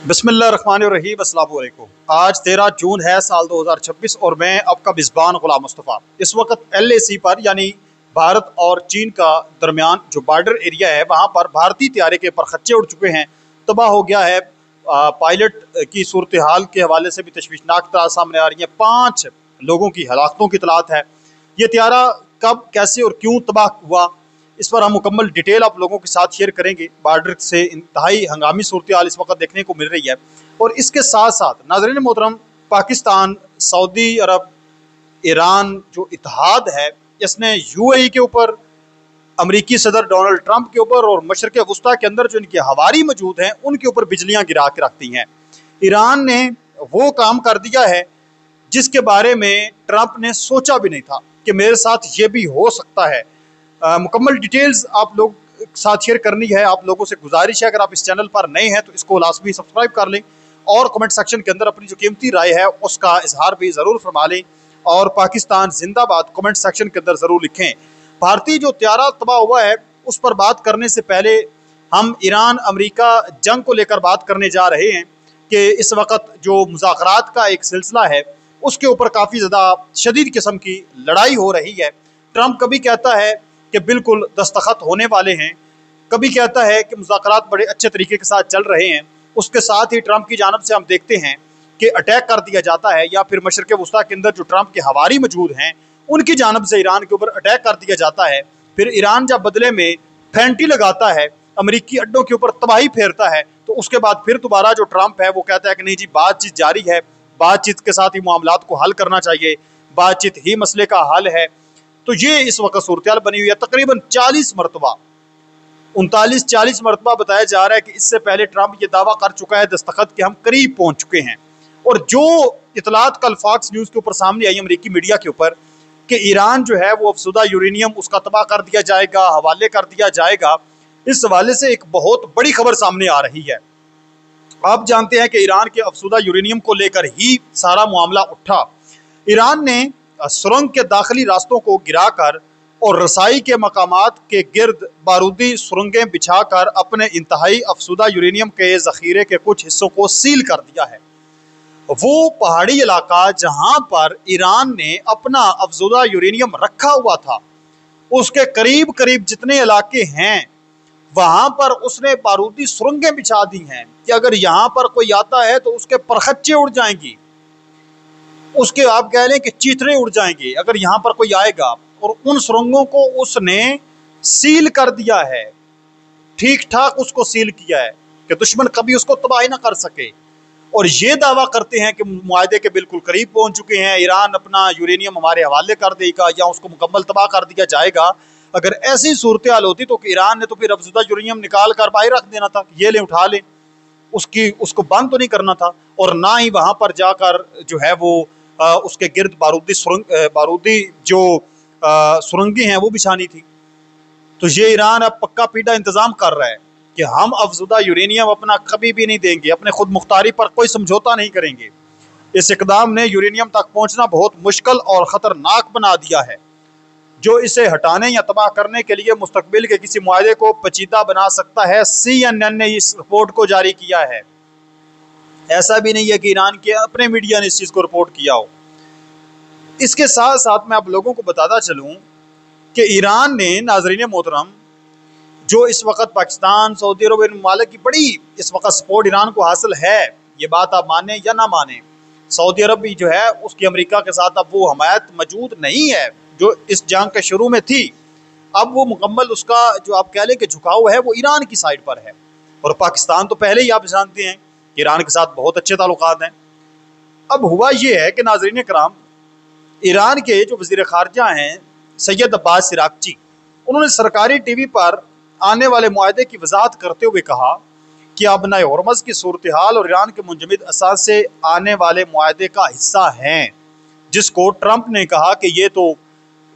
बिस्मिल्लाहिर्रहमानिर्रहीम अस्सलाम वालेकुम। आज 13 जून है साल 2026 और मैं आपका मिज़बान गुलाम मुस्तफ़ा। इस वक्त LAC पर यानी भारत और चीन का दरमियान जो बॉर्डर एरिया है वहाँ पर भारतीय तैयारे के परखच्चे उड़ चुके हैं, तबाह हो गया है। पायलट की सूरत हाल के हवाले से भी तशवीशनाक इत्तलात सामने आ रही हैं। 5 लोगों की हलाकतों की इत्तलात है। ये तैयारा कब, कैसे और क्यों तबाह हुआ, इस पर हम मुकम्मल डिटेल आप लोगों के साथ शेयर करेंगे। बॉर्डर से इंतहाई हंगामी सूरत हाल इस वक्त देखने को मिल रही है और इसके साथ साथ नाज़रीन मोहतरम, पाकिस्तान, सऊदी अरब, ईरान जो इत्तेहाद है, इसने UAE के ऊपर, अमरीकी सदर डोनाल्ड ट्रंप के ऊपर और मशरक़ वस्ता के अंदर जो इनके हवारी मौजूद हैं उनके ऊपर बिजलियाँ गिरा के रखती हैं। ईरान ने वो काम कर दिया है जिसके बारे में ट्रंप ने सोचा भी नहीं था कि मेरे साथ ये भी हो सकता है। मुकम्मल डिटेल्स आप लोग साथ शेयर करनी है। आप लोगों से गुजारिश है, अगर आप इस चैनल पर नए हैं तो इसको लाजमी सब्सक्राइब कर लें और कमेंट सेक्शन के अंदर अपनी जो कीमती राय है उसका इजहार भी ज़रूर फरमा लें और पाकिस्तान जिंदाबाद कमेंट सेक्शन के अंदर ज़रूर लिखें। भारतीय जो तैयारा तबाह हुआ है उस पर बात करने से पहले हम ईरान अमरीका जंग को लेकर बात करने जा रहे हैं कि इस वक्त जो मुज़ाकरात का एक सिलसिला है उसके ऊपर काफ़ी ज़्यादा शदीद किस्म की लड़ाई हो रही है। ट्रंप कभी कहता है कि बिल्कुल दस्तखत होने वाले हैं, कभी कहता है कि मुज़ाकरात बड़े अच्छे तरीके के साथ चल रहे हैं। उसके साथ ही ट्रंप की जानब से हम देखते हैं कि अटैक कर दिया जाता है या फिर मशरक़ वस्ता के अंदर जो ट्रंप के हवारी मौजूद हैं उनकी जानब से ईरान के ऊपर अटैक कर दिया जाता है। फिर ईरान जब बदले में फेंटी लगाता है, अमरीकी अड्डों के ऊपर तबाही फेरता है, तो उसके बाद फिर दोबारा जो ट्रंप है वो कहता है कि नहीं जी, बातचीत जारी है, बातचीत के साथ ही मामलात को हल करना चाहिए, बातचीत ही मसले का हल है। तो ये इस वक्त सूरत हाल बनी हुई है। तकरीबन 40 मरतबा, 39-40 मरतबा बताया जा रहा है कि इससे पहले ट्रंप ये दावा कर चुका है दस्तखत के हम करीब पहुंच चुके हैं। और जो इतलात कल फॉक्स न्यूज़ के ऊपर सामने आई अमरीकी मीडिया के ऊपर कि ईरान जो है वो अफसुदा यूरेनियम उसका तबाह कर दिया जाएगा, हवाले कर दिया जाएगा, इस हवाले से एक बहुत बड़ी खबर सामने आ रही है। आप जानते हैं कि ईरान के अफसुदा यूरेनियम को लेकर ही सारा मामला उठा। ईरान ने सुरंग के दाखिली रास्तों को गिराकर और रसाई के मकामात के गिर्द बारूदी सुरंगें बिछाकर अपने इंतहाई अफसुदा यूरेनियम के ज़ख़ीरे के कुछ हिस्सों को सील कर दिया है। वो पहाड़ी इलाका जहां पर ईरान ने अपना अफसुदा यूरेनियम रखा हुआ था, उसके करीब करीब जितने इलाके हैं वहां पर उसने बारूदी सुरंगें बिछा दी हैं कि अगर यहाँ पर कोई आता है तो उसके परखच्चे उड़ जाएंगी, उसके आप कह लें कि चीथड़े उड़ जाएंगे अगर यहाँ पर कोई आएगा। और उन सुरंगों को उसने सील कर दिया है, ठीक ठाक उसको सील किया है कि दुश्मन कभी उसको तबाही ना कर सके। और ये दावा करते हैं कि मुआहदे के बिल्कुल करीब पहुंच चुके हैं, ईरान अपना यूरेनियम हमारे हवाले कर देगा या उसको मुकम्मल तबाह कर दिया जाएगा। अगर ऐसी सूरत हाल होती तो ईरान ने तो फिर अफसुदा यूरेनियम निकाल कर बाहर रख देना था, ये ले उठा ले, उसको बंद तो नहीं करना था और ना ही वहां पर जाकर जो है वो उसके गिर्द बारूदी जो सुरंगी हैं वो बिछानी थी। तो ये ईरान अब पक्का पीटा इंतजाम कर रहा है कि हम अफसुदा यूरेनियम अपना कभी भी नहीं देंगे, अपने खुद मुख्तारी पर कोई समझौता नहीं करेंगे। इस इकदाम ने यूरेनियम तक पहुंचना बहुत मुश्किल और ख़तरनाक बना दिया है, जो इसे हटाने या तबाह करने के लिए मुस्तकबिल के किसी मुआहदे को पेचीदा बना सकता है। CNN ने इस रिपोर्ट को जारी किया है। ऐसा भी नहीं है कि ईरान के अपने मीडिया ने इस चीज़ को रिपोर्ट किया हो। इसके साथ साथ मैं आप लोगों को बताता चलूँ कि ईरान ने, नाज़रीन मोहतरम, जो इस वक्त पाकिस्तान, सऊदी अरब इन ममालिक की बड़ी इस वक्त सपोर्ट ईरान को हासिल है, ये बात आप माने या ना माने, सऊदी अरब भी जो है उसकी अमेरिका के साथ अब वो हमायत मौजूद नहीं है जो इस जंग के शुरू में थी। अब वो मुकम्मल उसका जो आप कह लें कि झुकाव है वो ईरान की साइड पर है। और पाकिस्तान तो पहले ही आप जानते हैं कि ईरान के साथ बहुत अच्छे ताल्लुकात हैं। अब हुआ ये है कि नाज़रीन कराम, ईरान के जो वज़ीर ख़ारजा हैं सैयद अब्बास इराक़ची, उन्होंने सरकारी TV पर आने वाले मुआहदे की वजाहत करते हुए कहा कि आबनाए हॉर्मज़ की सूरत हाल और ईरान के मुंजमद असासे आने वाले मुआहदे का हिस्सा हैं, जिसको ट्रंप ने कहा कि ये तो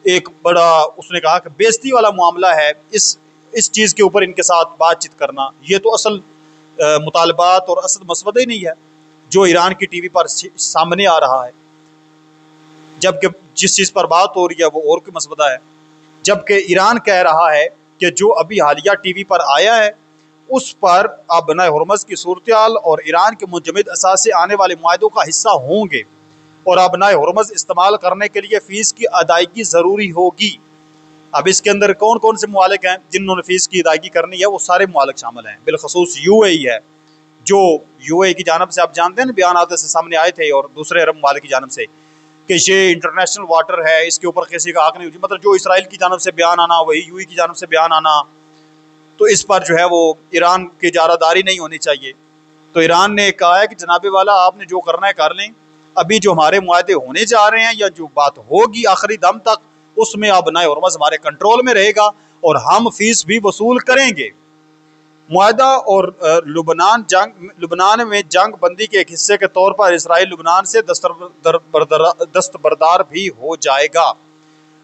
एक बड़ा, उसने कहा कि बेइज्जती वाला मामला है, इस चीज़ के ऊपर इनके साथ बातचीत करना, ये तो असल मुतालबात और असल मसवदा ही नहीं है जो ईरान की TV पर सामने आ रहा है। जबकि जिस चीज़ पर बात हो रही है वो और कोई मसवदा है। जबकि ईरान कह रहा है कि जो अभी हालिया TV पर आया है उस पर अब बना हुरमुज़ की सूरत और ईरान के मुंजमद असासे आने वाले मुआहदों का हिस्सा होंगे और अब बना हुरमुज़ इस्तेमाल करने के लिए फ़ीस की अदायगी ज़रूरी होगी। अब इसके अंदर कौन कौन से मुमालिक हैं जिन्होंने फ़ीस की अदायगी करनी है? वो सारे मुमालिक शामिल हैं, बिलखसूस UAE है, जो UAE की जानब से आप जानते हैं ना, बयान आते से सामने आए थे, और दूसरे अरब मुमालिक की जानब से कि ये इंटरनेशनल वाटर है, इसके ऊपर किसी का हक नहीं होती। मतलब जो इसराइल की जानब से बयान आना, वही UAE की जानब से बयान आना, तो इस पर जो है वो ईरान की इजारादारी नहीं होनी चाहिए। तो ईरान ने कहा है कि जनाबे वाला, आपने जो करना है कर लें, अभी जो हमारे मुआहदे होने जा रहे हैं या जो बात होगी आखिरी दम तक, उसमें अब बना हुरमुज़ हमारे कंट्रोल में रहेगा और हम फीस भी वसूल करेंगे। मुआहदा और लुबनान में जंग बंदी के एक हिस्से के तौर पर इसराइल लुबनान से दस्तबरदार भी हो जाएगा।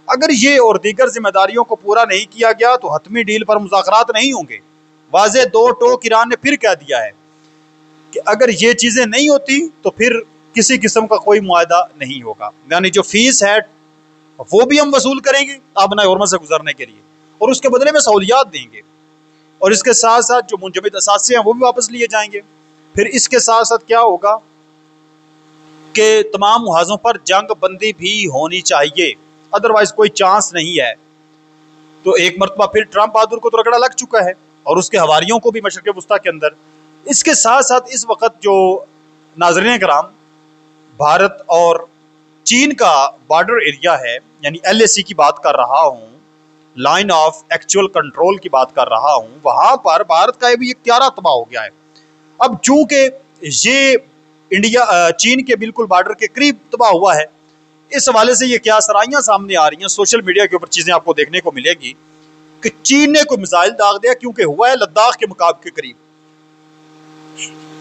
अगर ये और दीगर जिम्मेदारियों को पूरा नहीं किया गया तो हतमी डील पर मुज़ाकरात नहीं होंगे। वाज़े दो टोक ईरान ने फिर कह दिया है कि अगर ये चीज़ें नहीं होती तो फिर किसी किस्म का कोई मुआहदा नहीं होगा। यानी जो फीस है वो भी हम वसूल करेंगे आबना हुरमुज़ से गुजरने के लिए, और उसके बदले में सहूलियात देंगे, और इसके साथ साथ जो मुंजमद असासे हैं वो भी वापस लिए जाएंगे। फिर इसके साथ साथ क्या होगा कि तमाम मुहाज़ों पर जंग बंदी भी होनी चाहिए, अदरवाइज कोई चांस नहीं है। तो एक मरतबा फिर ट्रंप बहादुर को तो रगड़ा लग चुका है और उसके हवारियों को भी मशरिक़ वुस्ता के अंदर। इसके साथ साथ इस वक्त जो नाज़रीन कराम, भारत और चीन का बॉर्डर एरिया है, यानी LAC की बात कर रहा हूँ, लाइन ऑफ एक्चुअल कंट्रोल की बात कर रहा हूँ, वहाँ पर भारत का भी एक त्यारा तबाह हो गया है। अब चूंकि ये चीन के बिल्कुल बॉर्डर के करीब तबाह हुआ है, इस हवाले से ये क्या सराइयाँ सामने आ रही हैं, सोशल मीडिया के ऊपर चीज़ें आपको देखने को मिलेगी कि चीन ने कोई मिसाइल दाग दिया, क्योंकि हुआ है लद्दाख के मुकाबले के करीब,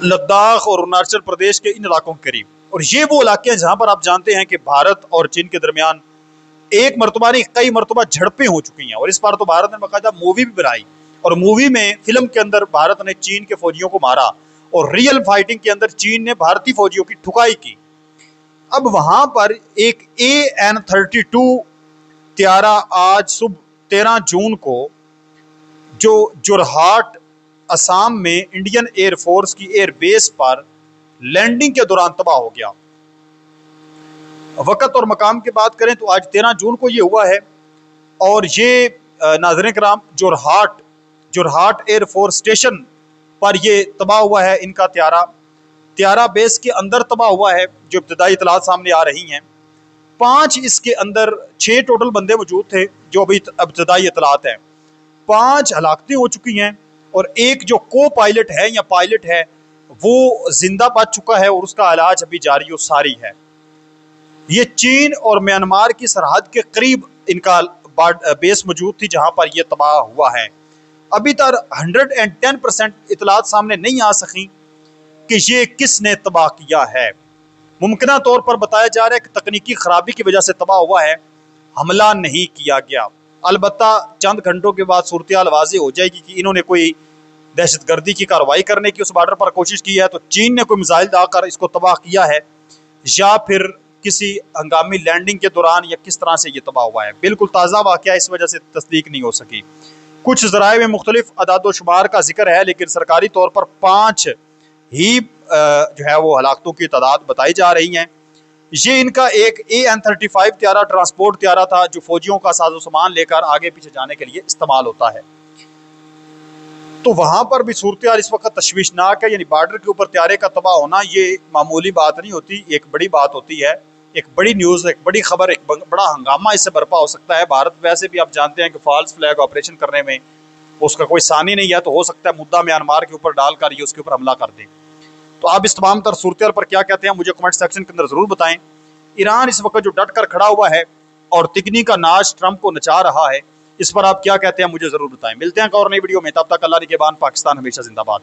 लद्दाख और अरुणाचल प्रदेश के इन इलाकों के करीब। और ये वो इलाके हैं जहाँ पर आप जानते हैं कि भारत और चीन के दरमियान एक मरतबा नहीं कई मरतबा झड़पें हो चुकी हैं, और इस बार तो भारत ने बाकायदा मूवी भी बनाई, और मूवी में फिल्म के अंदर भारत ने चीन के फौजियों को मारा और रियल फाइटिंग के अंदर चीन ने भारतीय फौजियों की ठुकाई की। अब वहां पर एक AN-32 त्यारा आज सुबह 13 जून को जो जोरहाट असम में इंडियन एयरफोर्स की एयरबेस पर लैंडिंग के दौरान तबाह हो गया। वक़्त और मकाम की बात करें तो आज 13 जून को ये हुआ है, और ये नाज़रीन कराम जोरहाट एयरफोर्स स्टेशन पर ये तबाह हुआ है। इनका त्यारा बेस के अंदर तबाह हुआ है, जो इब्तदाई इतलात सामने आ रही हैं। 5 इसके अंदर 6 टोटल बंदे मौजूद थे जो अभी इब्तदाई इतलात हैं। 5 हलाकतें हो चुकी हैं, और एक जो को पायलट है या पायलट है वो जिंदा बच चुका है और उसका इलाज अभी जारी और सारी है। ये चीन और म्यांमार की सरहद के करीब इनका बेस मौजूद थी जहां पर यह तबाह हुआ है। अभी तक 110% इतलात सामने नहीं आ सकी कि ये किसने तबाह किया है। मुमकिना तौर पर बताया जा रहा है कि तकनीकी खराबी की वजह से तबाह हुआ है, हमला नहीं किया गया। अलबत्ता चंद घंटों के बाद सूरत वाज़ेह हो जाएगी कि इन्होंने कोई दहशतगर्दी की कार्रवाई करने की उस बॉर्डर पर कोशिश की है, तो चीन ने कोई मिसाइल दागकर इसको तबाह किया है, या फिर किसी हंगामी लैंडिंग के दौरान, या किस तरह से ये तबाह हुआ है। बिल्कुल ताज़ा वाक़या, इस वजह से तस्दीक नहीं हो सकी। कुछ ज़राए में मुख्तलिफ अदाद-ओ-शुमार का जिक्र है, लेकिन सरकारी तौर पर 5 ही जो है वो हलाकतों की तादाद बताई जा रही हैं। ये इनका एक AN-35 त्यारा ट्रांसपोर्ट त्यारा था जो फौजियों का साजो सामान लेकर आगे पीछे जाने के लिए इस्तेमाल होता है। तो वहां पर भी सूरत इस वक्त तशवीशनाक है, यानी बॉर्डर के ऊपर त्यारे का तबाह होना ये मामूली बात नहीं होती, एक बड़ी बात होती है, एक बड़ी न्यूज़, एक बड़ी खबर, एक बड़ा हंगामा इससे बर्पा हो सकता है। भारत वैसे भी आप जानते हैं कि फॉल्स फ्लैग ऑपरेशन करने में उसका कोई सानी नहीं है, तो हो सकता है मुद्दा म्यांमार के ऊपर डालकर ये उसके ऊपर हमला कर दे। तो आप इस तमाम तर सूरत पर क्या कहते हैं मुझे कमेंट सेक्शन के अंदर ज़रूर बताएं। ईरान इस वक्त जो डट कर खड़ा हुआ है और तिकनी का नाच ट्रंप को नचा रहा है, इस पर आप क्या कहते हैं मुझे ज़रूर बताएं। मिलते हैं एक और नई वीडियो में, तब तक अल्लाह निगहबान, पाकिस्तान हमेशा जिंदाबाद।